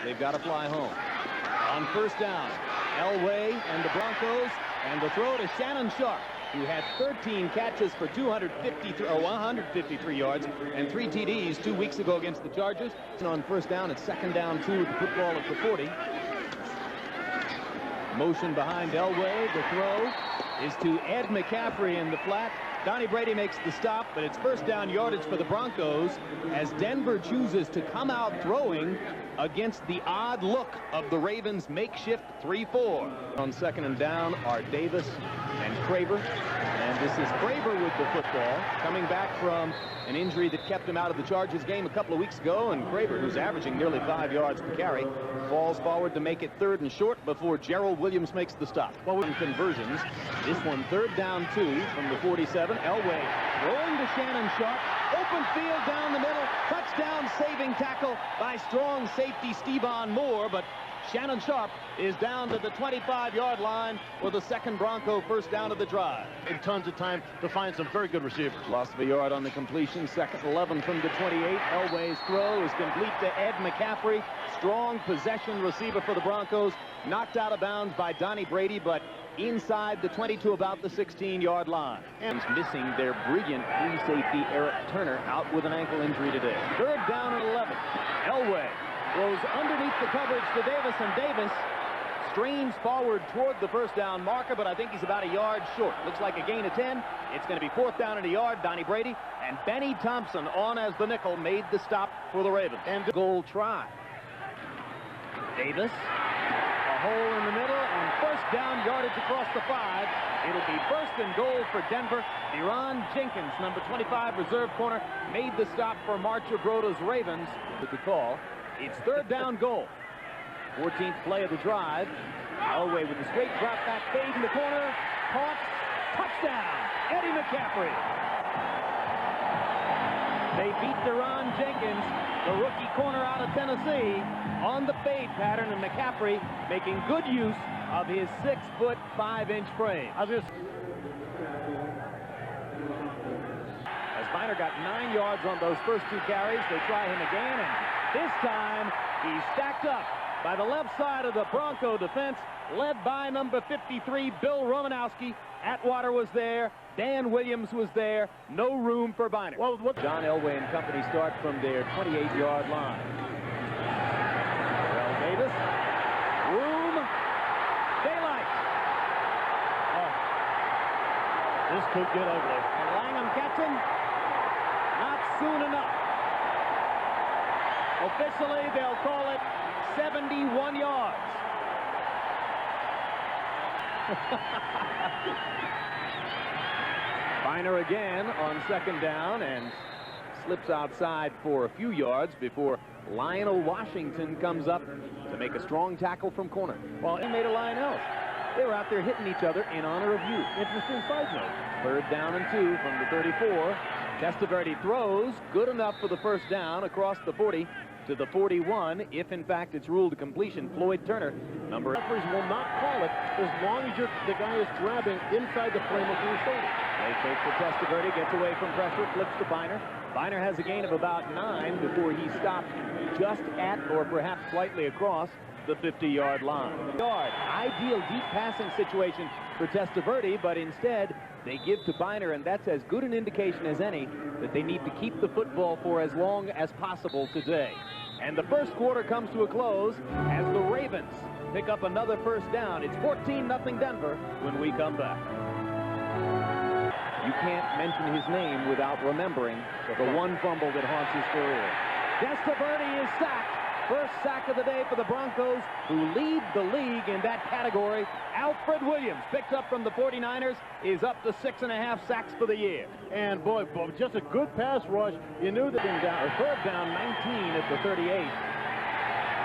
They've got to fly home. On first down, Elway and the Broncos, and the throw to Shannon Sharp, who had 13 catches for 153 yards and 3 TDs 2 weeks ago against the Chargers. And on first down, it's second down 2 with the football at the 40. Motion behind Elway. The throw is to Ed McCaffrey in the flat. Donnie Brady makes the stop, but it's first down yardage for the Broncos as Denver chooses to come out throwing against the odd look of the Ravens' makeshift 3-4. On second and down are Davis and Craver. And this is Craver with the football, coming back from an injury that kept him out of the Chargers game a couple of weeks ago. And Craver, who's averaging nearly 5 yards per carry, falls forward to make it third and short before Gerald Williams makes the stop. Well, in conversions, this one third down 2 from the 47. Elway throwing to Shannon Sharp. Open field down the middle. Touchdown saving tackle by strong safety Stevan Moore. But Shannon Sharp is down to the 25-yard line for the second Bronco first down of the drive. In tons of time to find some very good receivers. Loss of a yard on the completion. Second 11 from the 28. Elway's throw is complete to Ed McCaffrey. Strong possession receiver for the Broncos. Knocked out of bounds by Donnie Brady, but inside the 20 to about the 16-yard line. And missing their brilliant free safety Eric Turner, out with an ankle injury today. Third down and 11. Elway goes underneath the coverage to Davis, and Davis strains forward toward the first down marker, but I think he's about a yard short. Looks like a gain of 10. It's going to be fourth down and a yard. Donnie Brady and Benny Thompson on as the nickel made the stop for the Ravens. And goal try. Davis, a hole in the middle, and first down yardage across the 5. It'll be first and goal for Denver. Deron Jenkins, number 25 reserve corner, made the stop for Marcher Broda's Ravens with the call. It's third down goal. 14th play of the drive. Elway with the straight drop back fade in the corner. Caught. Touchdown. Eddie McCaffrey. They beat Deron Jenkins, the rookie corner out of Tennessee, on the fade pattern, and McCaffrey making good use of his 6-foot 5-inch frame. As Biner got 9 yards on those first 2 carries, they try him again, and this time he's stacked up by the left side of the Bronco defense, led by number 53, Bill Romanowski. Atwater was there. Dan Williams was there. No room for Biner. Well, John Elway and company start from their 28-yard line. Well, Davis. Room. Daylight. Oh. This could get ugly. And Langham catching. Not soon enough. Officially, they'll call it 71 yards. Biner again on second down and slips outside for a few yards before Lionel Washington comes up to make a strong tackle from corner. Well, he made a Lionel. They were out there hitting each other in honor of you. Interesting side note. Third down and 2 from the 34. Testaverde throws, good enough for the first down across the 40 to the 41. If in fact it's ruled a completion, Floyd Turner, number. Referees will not call it as long as the guy is grabbing inside the frame of your shoulder. They take for Testaverde, gets away from pressure, flips to Biner. Biner has a gain of about 9 before he stopped just at or perhaps slightly across the 50-yard line. Ideal deep passing situation for Testaverde, but instead they give to Biner, and that's as good an indication as any that they need to keep the football for as long as possible today. And the first quarter comes to a close as the Ravens pick up another first down. It's 14-0 Denver when we come back. You can't mention his name without remembering the one fumble that haunts his career. Testaverde is sacked. First sack of the day for the Broncos, who lead the league in that category. Alfred Williams, picked up from the 49ers, is up to 6.5 sacks for the year. And boy, just a good pass rush. You knew that third down 19 at the 38.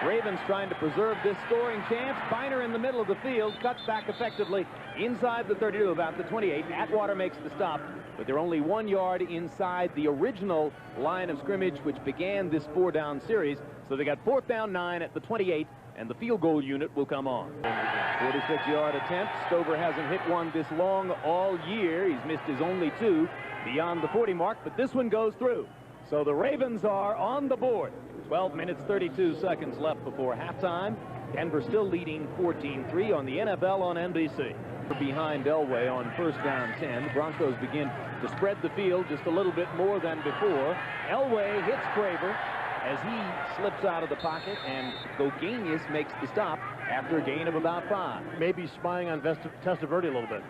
Ravens trying to preserve this scoring chance. Biner in the middle of the field, cuts back effectively inside the 32, about the 28. Atwater makes the stop, but they're only 1 yard inside the original line of scrimmage, which began this 4-down series. So they got fourth down 9 at the 28, and the field goal unit will come on. 46-yard attempt. Stover hasn't hit one this long all year. He's missed his only 2 beyond the 40 mark, but this one goes through. So the Ravens are on the board. 12 minutes, 32 seconds left before halftime. Denver still leading 14-3 on the NFL on NBC. Behind Elway on first down 10. The Broncos begin to spread the field just a little bit more than before. Elway hits Craver as he slips out of the pocket, and Gogenius makes the stop after a gain of about 5. Maybe spying on Testaverde a little bit.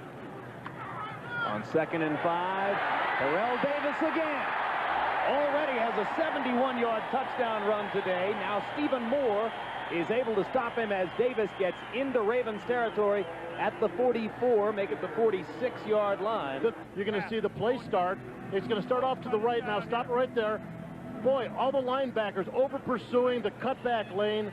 On 2nd and 5, Terrell Davis again. Already has a 71-yard touchdown run today. Now Stephen Moore is able to stop him as Davis gets into Ravens territory at the 44, make it the 46-yard line. You're going to see the play start. It's going to start off to the right. Now stop right there. Boy, all the linebackers over pursuing the cutback lane,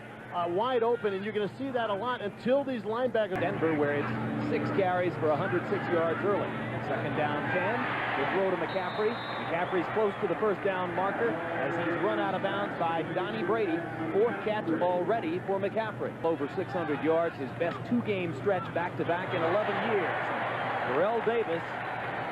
wide open, and you're going to see that a lot until these linebackers. Denver, where it's 6 carries for 106 yards early. 2nd down 10. The throw to McCaffrey. McCaffrey's close to the first down marker as he's run out of bounds by Donnie Brady. 4th catch already for McCaffrey. Over 600 yards, his best 2-game stretch back-to-back in 11 years. Terrell Davis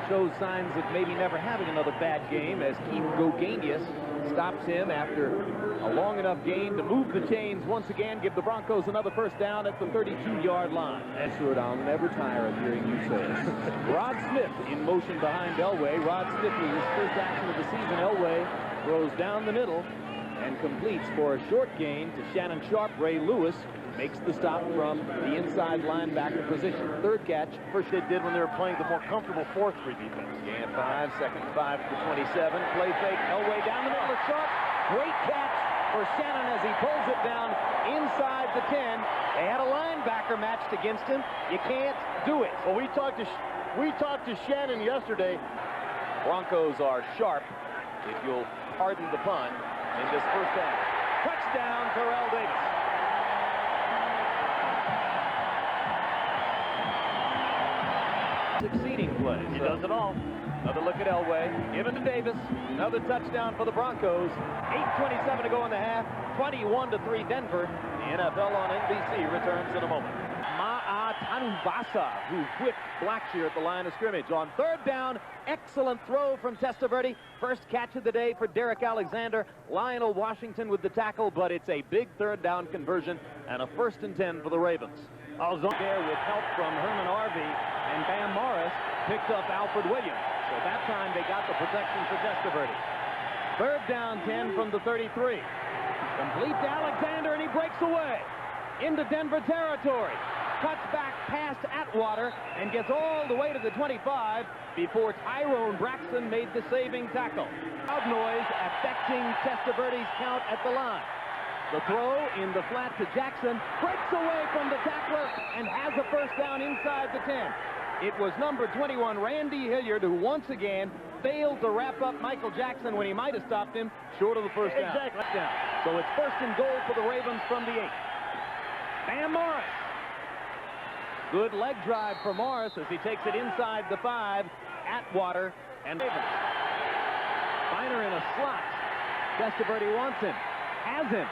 shows signs of maybe never having another bad game as Keith Gogenius stops him after a long enough gain to move the chains once again, give the Broncos another first down at the 32-yard line. That's what I'll never tire of hearing you say. Rod Smith in motion behind Elway. Rod Smith with his first action of the season. Elway throws down the middle and completes for a short gain to Shannon Sharp. Ray Lewis makes the stop from the inside linebacker position. 3rd catch. First they did when they were playing the more comfortable 4-3 defense. Gain of 5, 2nd 5 to 27. Play fake. Elway down the middle of Sharp. Great catch for Shannon as he pulls it down inside the 10. They had a linebacker matched against him. You can't do it. Well, we talked to Shannon yesterday. Broncos are sharp, if you'll pardon the pun, in this first half. Touchdown, Terrell Davis. Succeeding play. He does it all. Another look at Elway. Given to Davis. Another touchdown for the Broncos. 8:27 to go in the half. 21-3 Denver. The NFL on NBC returns in a moment. Ma'a Tanubasa, who whipped Blackshear at the line of scrimmage. On 3rd down, excellent throw from Testaverde. First catch of the day for Derek Alexander. Lionel Washington with the tackle, but it's a big 3rd down conversion and a 1st and 10 for the Ravens. There with help from Herman Arvey, and Bam Morris picked up Alfred Williams. So that time they got the protection for Testaverde. 3rd down 10 from the 33. Complete to Alexander, and he breaks away into Denver territory. Cuts back past Atwater and gets all the way to the 25 before Tyrone Braxton made the saving tackle. Loud noise affecting Testaverde's count at the line. The throw in the flat to Jackson, breaks away from the tackler and has a first down inside the 10. It was number 21, Randy Hilliard, who once again failed to wrap up Michael Jackson when he might have stopped him short of the first down. Exactly. So it's 1st and goal for the Ravens from the 8. Bam Morris. Good leg drive for Morris as he takes it inside the 5. Atwater and Ravens. Biner in a slot. Testaverde wants him. Has him.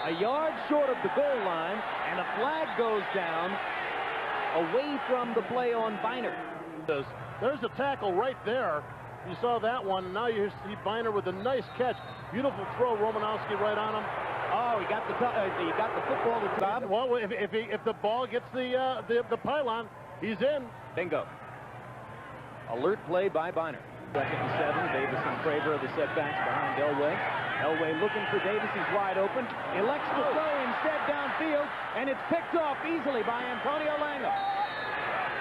A yard short of the goal line, and a flag goes down away from the play on Biner. There's a tackle right there. You saw that one. Now you see Biner with a nice catch. Beautiful throw, Romanowski right on him. Oh, he got the football to top. Well, if the ball gets the pylon, he's in. Bingo. Alert play by Biner. 2nd and 7. Davis and Craver are the setbacks behind Elway. Elway looking for Davis. He's wide open. Elects to throw instead downfield, and it's picked off easily by Antonio Langham.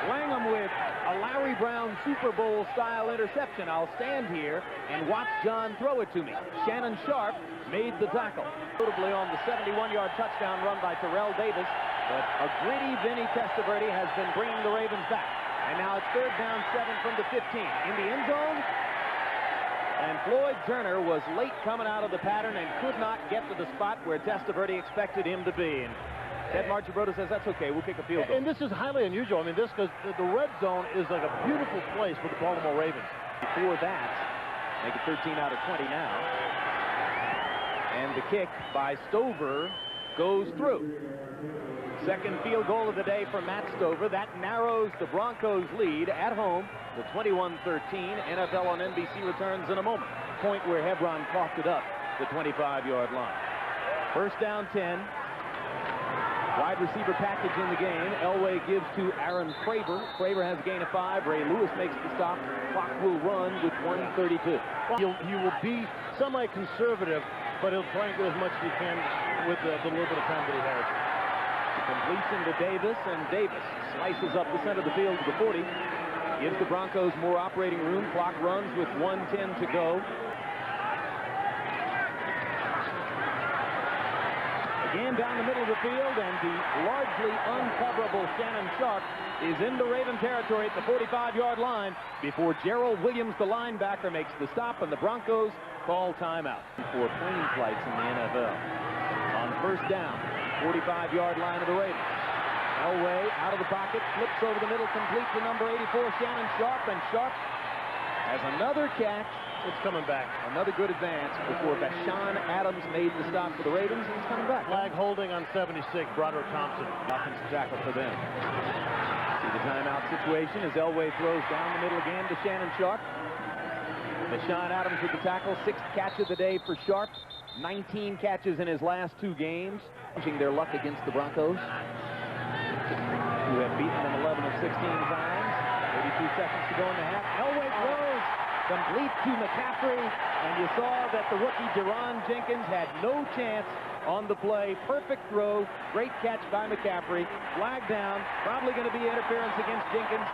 Langham with a Larry Brown Super Bowl style interception. I'll stand here and watch John throw it to me. Shannon Sharp made the tackle. Notably on the 71-yard touchdown run by Terrell Davis, but a gritty Vinny Testaverde has been bringing the Ravens back. And now it's 3rd down 7 from the 15. In the end zone, and Floyd Turner was late coming out of the pattern and could not get to the spot where Testaverde expected him to be. And Ted Marchibroda says that's okay, we'll kick a field goal. And this is highly unusual. I mean, this because the red zone is like a beautiful place for the Baltimore Ravens. Before that, make it 13 out of 20 now. And the kick by Stover goes through. 2nd field goal of the day for Matt Stover. That narrows the Broncos' lead at home to 21-13. NFL on NBC returns in a moment. Point where Hebron coughed it up the 25-yard line. First down 10. Wide receiver package in the game. Elway gives to Aaron Craver. Craver has a gain of 5. Ray Lewis makes the stop. Clock will run with 1:32. He will be semi-conservative, but he'll try and get as much as he can with the little bit of time that he has. Completion to Davis, and Davis slices up the center of the field to the 40. Gives the Broncos more operating room. Clock runs with 1:10 to go. Again down the middle of the field, and the largely uncoverable Shannon Sharp is into Raven territory at the 45-yard line before Gerald Williams, the linebacker, makes the stop, and the Broncos call timeout. For plane flights in the NFL. On first down, 45-yard line of the Ravens. Elway out of the pocket, flips over the middle, complete to number 84, Shannon Sharp, and Sharp has another catch. It's coming back. Another good advance before Bashan Adams made the stop for the Ravens, and he's coming back. Flag holding on 76, Broderick Thompson. Offensive tackle for them. See the timeout situation as Elway throws down the middle again to Shannon Sharp. Bashan Adams with the tackle, 6th catch of the day for Sharp. 19 catches in his last 2 games. Pushing their luck against the Broncos, who have beaten them 11 of 16 times. 32 seconds to go in the half. Elway throws. Complete to McCaffrey, and you saw that the rookie Deron Jenkins had no chance on the play. Perfect throw, great catch by McCaffrey. Flag down, probably going to be interference against Jenkins.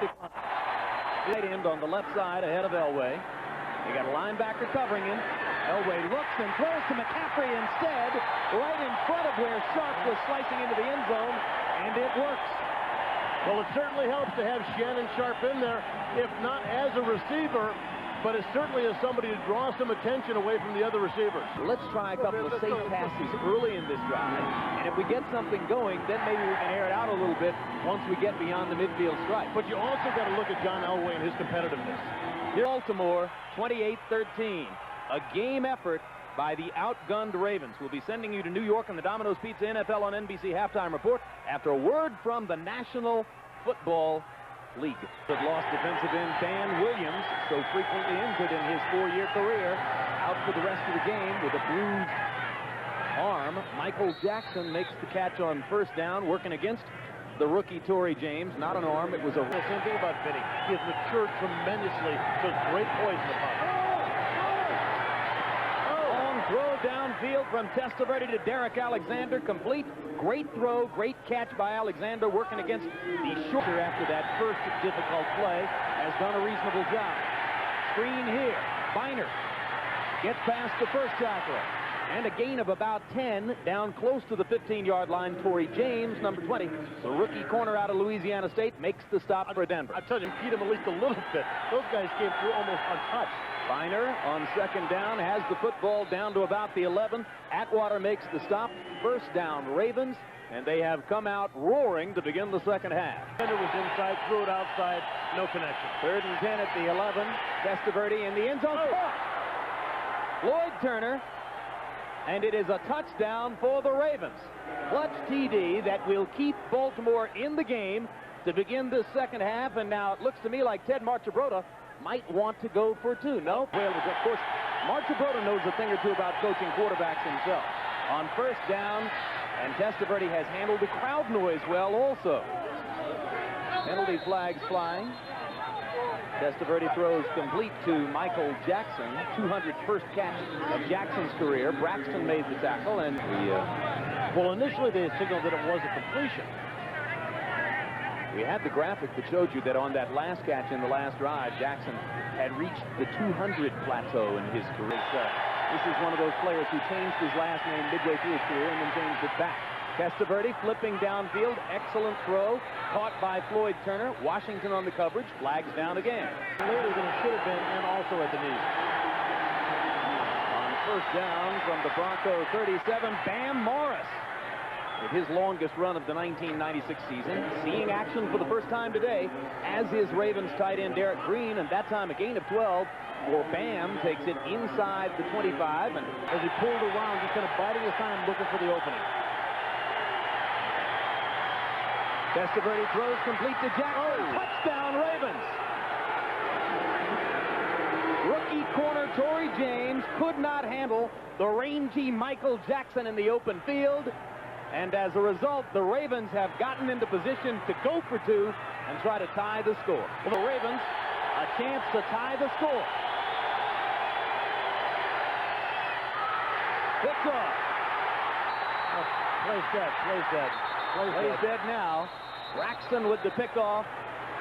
Tight end on the left side ahead of Elway. They got a linebacker covering him. Elway looks and throws to McCaffrey instead, right in front of where Sharp was slicing into the end zone, and it works. Well, it certainly helps to have Shannon Sharp in there, if not as a receiver, but it certainly is somebody to draw some attention away from the other receivers. Let's try a couple of safe passes early in this drive, and if we get something going, then maybe we can air it out a little bit once we get beyond the midfield stripe. But you also got to look at John Elway and his competitiveness. Baltimore, 28-13. A game effort by the outgunned Ravens. We'll be sending you to New York on the Domino's Pizza NFL on NBC halftime report after a word from the National Football League. But lost defensive end Dan Williams, so frequently injured in his 4-year career, out for the rest of the game with a bruised arm. Michael Jackson makes the catch on first down, working against the rookie Torrey James. Not an arm, it was a... The same thing about Vinny. He has matured tremendously. Shows great poise in the pocket. Long throw downfield from Testaverde to Derek Alexander, complete. Great throw, great catch by Alexander, working against the shorter after that first difficult play. Has done a reasonable job. Screen here. Biner gets past the first tackler. And a gain of about 10 down close to the 15-yard line. Torrey James, number 20, the rookie corner out of Louisiana State, makes the stop for Denver. I tell you, beat him at least a little bit. Those guys came through almost untouched. Biner on second down has the football down to about the 11. Atwater makes the stop. First down, Ravens, and they have come out roaring to begin the second half. It was inside, threw it outside, no connection. 3rd and 10 at the 11. Testaverde in the end zone. Floyd Turner, and it is a touchdown for the Ravens. Clutch TD that will keep Baltimore in the game to begin this second half, and now it looks to me like Ted Marchibroda might want to go for 2. No, well, of course, Marchibroda knows a thing or two about coaching quarterbacks himself. On first down, and Testaverde has handled the crowd noise well also. Penalty flags flying. Testaverde throws complete to Michael Jackson, 201st catch of Jackson's career. Braxton made the tackle, and well, initially they signaled that it was a completion. We had the graphic that showed you that on that last catch in the last drive, Jackson had reached the 200 plateau in his career. This is one of those players who changed his last name midway through his career and then changed it back. Testaverde flipping downfield, excellent throw, caught by Floyd Turner. Washington on the coverage, flags down again. Later than it should have been, and also at the knees. On first down from the Bronco 37, Bam Morris, with his longest run of the 1996 season, seeing action for the first time today, as is Ravens tight end Derek Green, and that time a gain of 12. Or Bam takes it inside the 25, and as he pulled around, just kind of biding his time, looking for the opening. Testaverde throws complete to Jackson. Touchdown, Ravens. Rookie corner Torrey James could not handle the rangy Michael Jackson in the open field. And as a result, the Ravens have gotten into position to go for two and try to tie the score. Well, the Ravens, a chance to tie the score. Picks off. Plays dead, plays dead. Plays dead now. Braxton with the pickoff.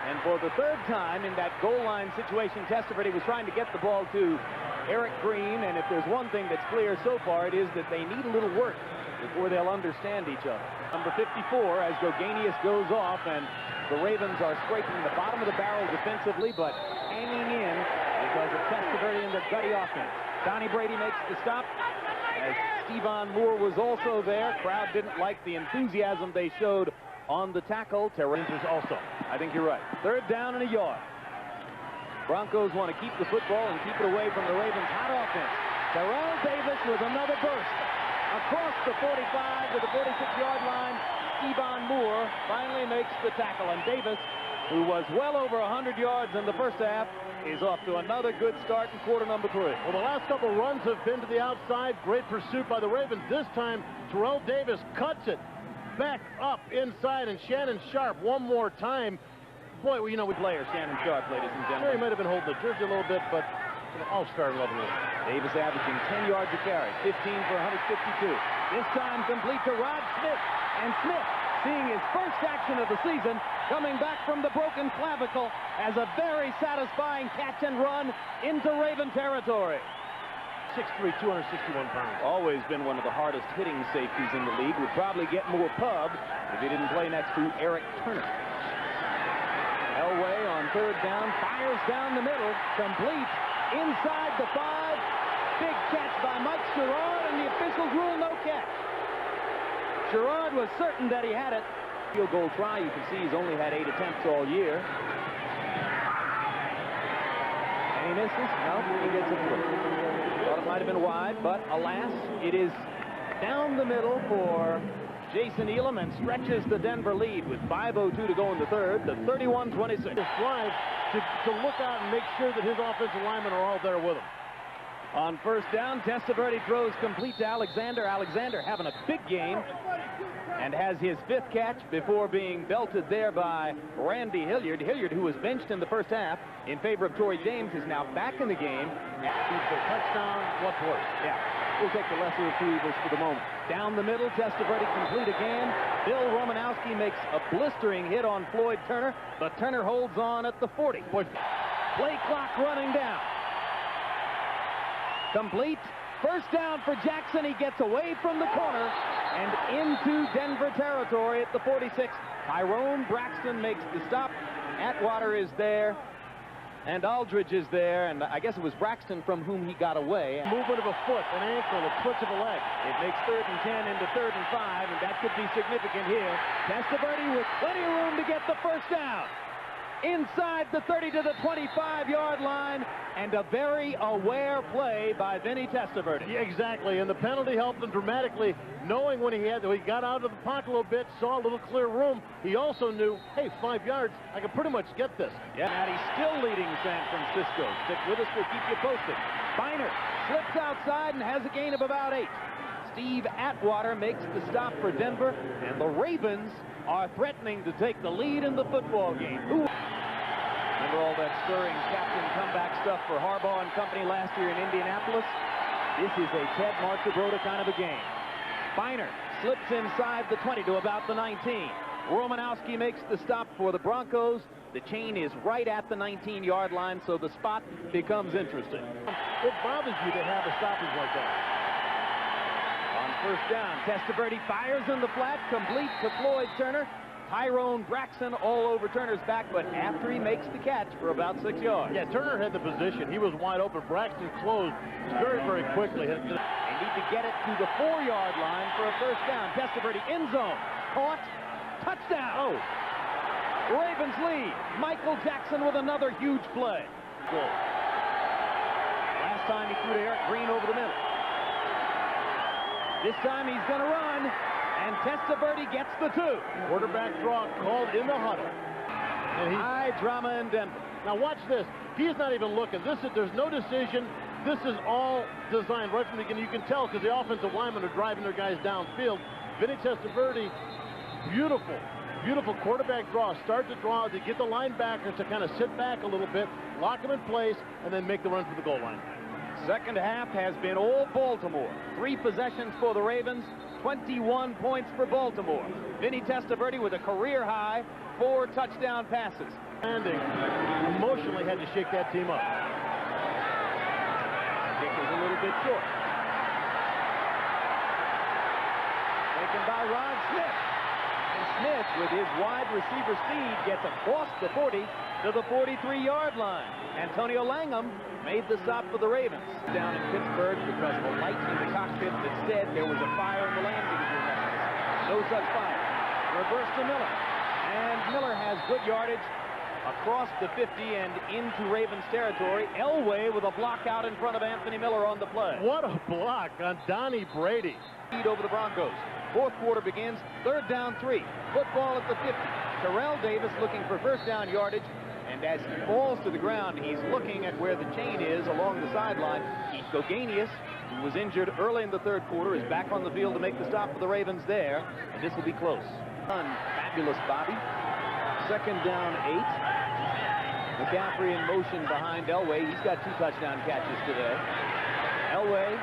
And for the third time in that goal line situation, Testaverde was trying to get the ball to Eric Green. And if there's one thing that's clear so far, it is that they need a little work before they'll understand each other. Number 54 as Gogenius goes off, and the Ravens are scraping the bottom of the barrel defensively, but hanging in because of Testaverde and their gutty offense. Donnie Brady makes the stop as Stevan Moore was also there. Crowd didn't like the enthusiasm they showed on the tackle. Terrenz's also. I think you're right. Third down and a yard. Broncos want to keep the football and keep it away from the Ravens' hot offense. Terrell Davis with another burst. Across the 45 to the 46-yard line, Stevan Moore finally makes the tackle. And Davis, who was well over 100 yards in the first half, is off to another good start in quarter number 3. Well, the last couple runs have been to the outside. Great pursuit by the Ravens. This time, Terrell Davis cuts it back up inside, and Shannon Sharp one more time. Boy, well, you know, we player Shannon Sharp, ladies and gentlemen. Sure, he might have been holding the jersey a little bit, but all-star level. Davis averaging 10 yards a carry, 15 for 152. This time complete to Rod Smith, and Smith, seeing his first action of the season, coming back from the broken clavicle, has a very satisfying catch and run into Raven territory. 6'3", 261 pounds. Always been one of the hardest hitting safeties in the league. Would probably get more pub if he didn't play next to Eric Turner. Elway on third down, fires down the middle, complete inside the 5. Big catch by Mike Sherrod, and the officials rule no catch. Sherrod was certain that he had it. Field goal try, you can see he's only had 8 attempts all year. And he misses. No, he gets it through. Thought it might have been wide, but alas, it is down the middle for Jason Elam and stretches the Denver lead with 5:02 to go in the third, the 31-26. This drive to look out and make sure that his offensive linemen are all there with him. On first down, Testaverde throws complete to Alexander. Alexander having a big game and has his 5th catch before being belted there by Randy Hilliard. Hilliard, who was benched in the first half in favor of Torrey James, is now back in the game. Touchdown, what worse? Yeah, we'll take the lesser of 2 evils for the moment. Down the middle, Testaverde complete again. Bill Romanowski makes a blistering hit on Floyd Turner, but Turner holds on at the 40. Play clock running down. Complete. First down for Jackson. He gets away from the corner and into Denver territory at the 46. Tyrone Braxton makes the stop. Atwater is there, and Aldridge is there, and I guess it was Braxton from whom he got away. Movement of a foot, an ankle, a twitch of a leg. It makes 3rd and 10 into 3rd and 5, and that could be significant here. Testaverde with plenty of room to get the first down. Inside the 30 to the 25-yard line, and a very aware play by Vinny Testaverde. Yeah, exactly, and the penalty helped him dramatically, knowing when he got out of the pocket a little bit, saw a little clear room. He also knew, hey, 5 yards, I can pretty much get this. Yeah, and he's still leading San Francisco. Stick with us, we'll keep you posted. Biner slips outside and has a gain of about 8. Steve Atwater makes the stop for Denver, and the Ravens are threatening to take the lead in the football game. Remember all that stirring captain comeback stuff for Harbaugh and company last year in Indianapolis? This is a Ted Marchibroda kind of a game. Biner slips inside the 20 to about the 19. Romanowski makes the stop for the Broncos. The chain is right at the 19-yard line, so the spot becomes interesting. It bothers you to have a stoppage like that. On first down, Testaverde fires in the flat, complete to Floyd Turner. Tyrone Braxton all over Turner's back, but after he makes the catch for about 6 yards. Yeah, Turner had the position. He was wide open. Braxton closed very, very quickly. They need to get it to the 4-yard line for a first down. Testaverde in zone. Caught. Touchdown. Oh. Ravens lead. Michael Jackson with another huge play. Goal. Last time he threw to Eric Green over the middle. This time he's going to run, and Testaverde gets the 2. Quarterback draw called in the huddle. And high drama in Denver. Now watch this. He's not even looking. There's no decision. This is all designed right from the beginning. You can tell because the offensive linemen are driving their guys downfield. Vinny Testaverde, beautiful quarterback draw. Start to draw to get the linebackers to kind of sit back a little bit, lock them in place, and then make the run for the goal line. Second half has been all Baltimore. 3 possessions for the Ravens, 21 points for Baltimore. Vinny Testaverde with a career high 4 touchdown passes. Landing emotionally had to shake that team up. Kick is a little bit short. Taken by Ron Smith. And Smith, with his wide receiver speed, gets across the 40 to the 43-yard line. Antonio Langham made the stop for the Ravens. Down in Pittsburgh because of a light in the cockpit that said there was a fire in the landing gear. No such fire. Reverse to Miller. And Miller has good yardage across the 50 and into Ravens territory. Elway with a block out in front of Anthony Miller on the play. What a block on Donnie Brady. Lead over the Broncos. Fourth quarter begins. 3rd down 3. Football at the 50. Terrell Davis looking for first down yardage. And as he falls to the ground, he's looking at where the chain is along the sideline. Gogenius, who was injured early in the 3rd quarter, is back on the field to make the stop for the Ravens there. And this will be close. Fabulous Bobby. 2nd down 8. McCaffrey in motion behind Elway. He's got 2 touchdown catches today. Elway,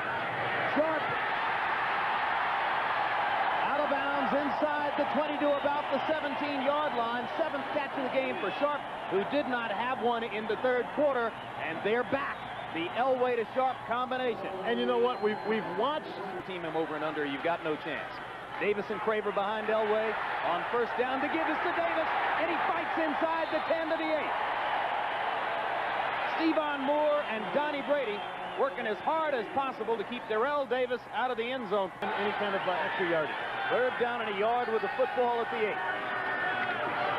Sharp. Out of bounds inside the 20 to about the 17-yard line. 7th catch of the game for Sharp, who did not have one in the 3rd quarter. And they're back. The Elway to Sharp combination. And you know what? We've watched. Team him over and under. You've got no chance. Davis and Craver behind Elway on first down to give us to Davis. And he fights inside the 10 to the 8. Stephon Moore and Donnie Brady working as hard as possible to keep Darrell Davis out of the end zone. Any kind of extra yardage. 3rd down and a yard with the football at the 8.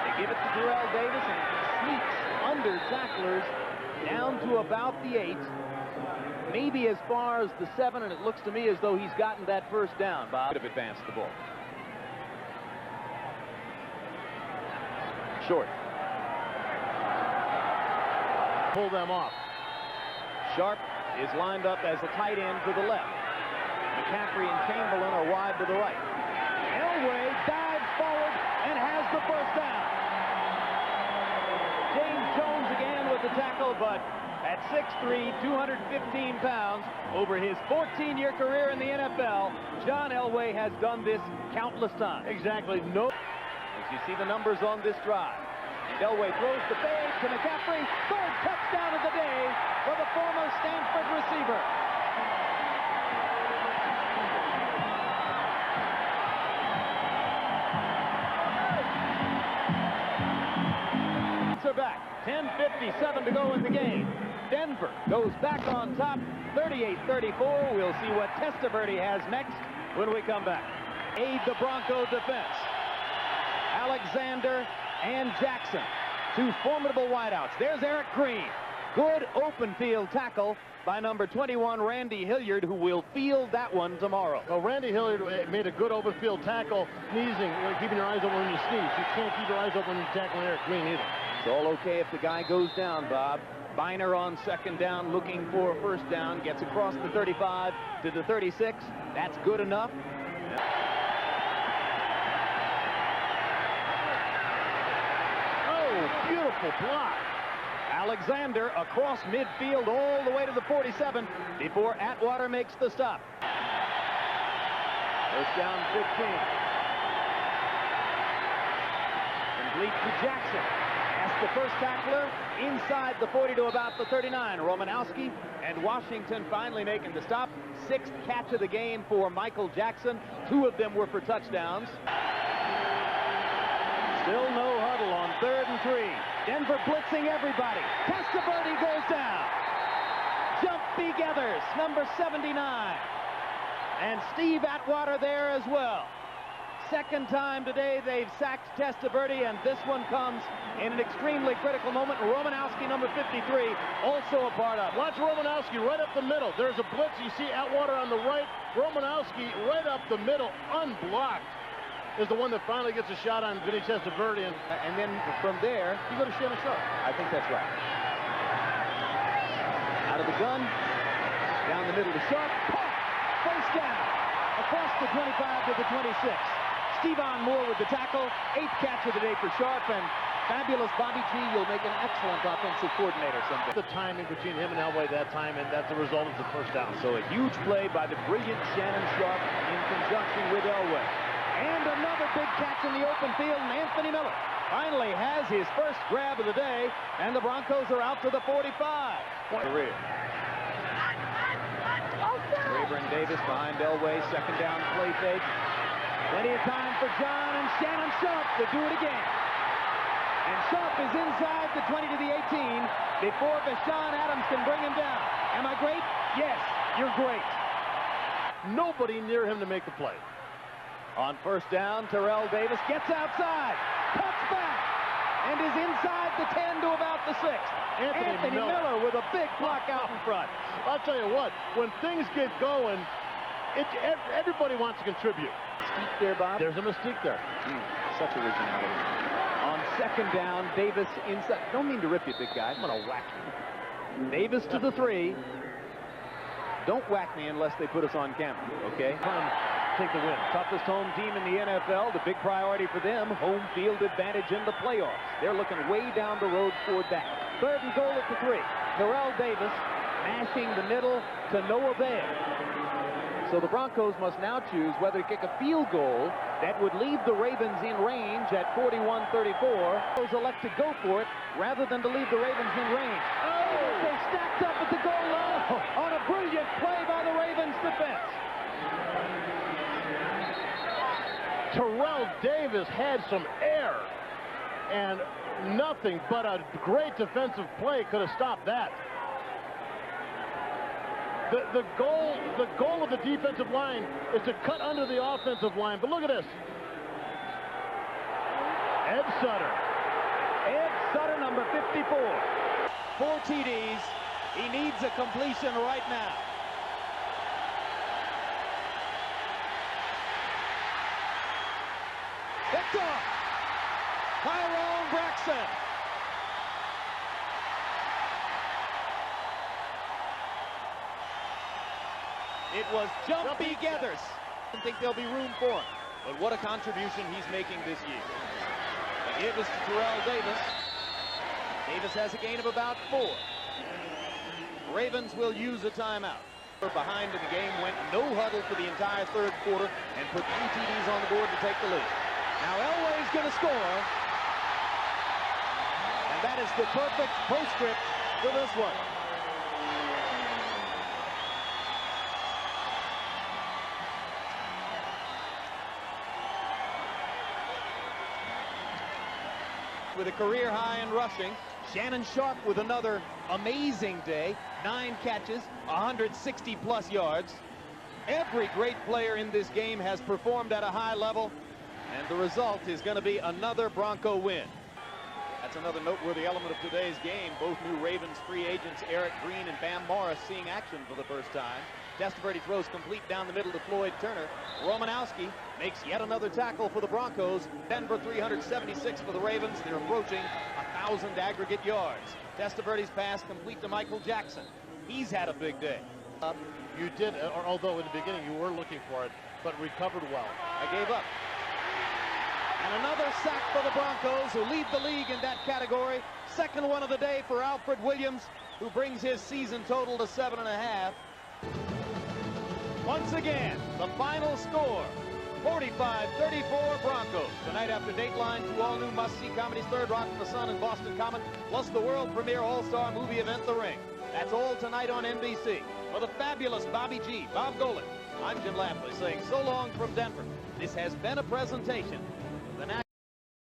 They give it to Darrell Davis and he sneaks under tacklers down to about the 8. Maybe as far as the 7, and it looks to me as though he's gotten that first down. Bob could have advanced the ball. Short. Pull them off. Sharp is lined up as a tight end to the left. McCaffrey and Chamberlain are wide to the right. Elway dives forward and has the first down. James Jones again with the tackle, but at 6'3", 215 pounds, over his 14-year career in the NFL, John Elway has done this countless times. Exactly. No. As you see the numbers on this drive. Elway throws the fade to McCaffrey. 3rd touchdown of the day for the former Stanford receiver. Are back. 10:57 to go in the game. Denver goes back on top, 38-34. We'll see what Testaverde has next when we come back. Aid the Bronco defense. Alexander and Jackson, 2 formidable wideouts. There's Eric Green. Good open field tackle by number 21, Randy Hilliard, who will field that one tomorrow. Well, Randy Hilliard made a good open field tackle, sneezing, keeping your eyes open when you sneeze. You can't keep your eyes open when you're tackling Eric Green either. It's all okay if the guy goes down, Bob. Biner on 2nd down looking for a first down. Gets across the 35 to the 36. That's good enough. Beautiful block. Alexander across midfield all the way to the 47 before Atwater makes the stop. First down 15. Complete to Jackson. That's the first tackler inside the 40 to about the 39. Romanowski and Washington finally making the stop. 6th catch of the game for Michael Jackson. 2 of them were for touchdowns. Still no huddle on 3rd and 3. Denver blitzing everybody. Testaverde goes down. Jump Begethers, number 79. And Steve Atwater there as well. 2nd time today they've sacked Testaverde, and this one comes in an extremely critical moment. Romanowski, number 53, also a part of it. Watch Romanowski right up the middle. There's a blitz. You see Atwater on the right. Romanowski right up the middle, unblocked. is the one that finally gets a shot on Vinny Testaverde, And then from there, you go to Shannon Sharp. I think that's right. Out of the gun, down the middle to Sharp. Caught! First down. Across the 25 to the 26. Stevan Moore with the tackle. 8th catch of the day for Sharp, and fabulous Bobby G. You'll make an excellent offensive coordinator someday. The timing between him and Elway that time, and that's the result of the first down. So a huge play by the brilliant Shannon Sharp in conjunction with Elway. And another big catch in the open field, and Anthony Miller finally has his first grab of the day, and the Broncos are out to the 45. Career. Rayburn Davis behind Elway, second down play fake. Plenty of time for John and Shannon Sharp to do it again. And Sharp is inside the 20 to the 18 before Bashan Adams can bring him down. Am I great? Yes, you're great. Nobody near him to make the play. On first down, Terrell Davis gets outside, cuts back, and is inside the 10 to about the 6. Anthony Miller with a big block out in front. I'll tell you what, when things get going, everybody wants to contribute. Mystique there, Bob. There's a mystique there. Such originality. On second down, Davis inside. Don't mean to rip you, big guy. I'm going to whack you. Davis to the 3. Don't whack me unless they put us on camera, okay? Take the win. Toughest home team in the NFL. The big priority for them, home field advantage in the playoffs. They're looking way down the road toward that. Third and goal at the 3. Terrell Davis mashing the middle to no avail. So the Broncos must now choose whether to kick a field goal that would leave the Ravens in range at 41-34. Those elect to go for it rather than to leave the Ravens in range. Oh, they stacked up at the goal line on a brilliant play by the Ravens defense. Terrell Davis had some air, and nothing but a great defensive play could have stopped that. The goal of the defensive line is to cut under the offensive line. But look at this. Ed Sutter. Ed Sutter, number 54. 4 TDs. He needs a completion right now. Picked off. Tyrone Braxton. It was Jumpy Geathers. I don't think there'll be room for him. But what a contribution he's making this year. It was to Terrell Davis. Davis has a gain of about 4. Ravens will use a timeout. Behind in the game, went no huddle for the entire third quarter and put 3 TDs on the board to take the lead. Now Elway's going to score. And that is the perfect postscript for this one. With a career high in rushing. Shannon Sharp with another amazing day. 9 catches, 160+ yards. Every great player in this game has performed at a high level, and the result is going to be another Bronco win. That's another noteworthy element of today's game. Both new Ravens free agents, Eric Green and Bam Morris, seeing action for the first time. Testaverde throws complete down the middle to Floyd Turner. Romanowski makes yet another tackle for the Broncos. Denver 376 for the Ravens. They're approaching 1,000 aggregate yards. Testaverde's pass complete to Michael Jackson. He's had a big day. You did, although in the beginning you were looking for it, but recovered well. I gave up. And another sack for the Broncos, who lead the league in that category. Second one of the day for Alfred Williams, who brings his season total to 7.5. Once again, the final score, 45-34 Broncos. Tonight after Dateline, 2 all-new must-see comedies, Third Rock from the Sun and Boston Common, plus the world premiere all-star movie event, The Ring. That's all tonight on NBC. For the fabulous Bobby G, Bob Golick, I'm Jim Lampley saying so long from Denver. This has been a presentation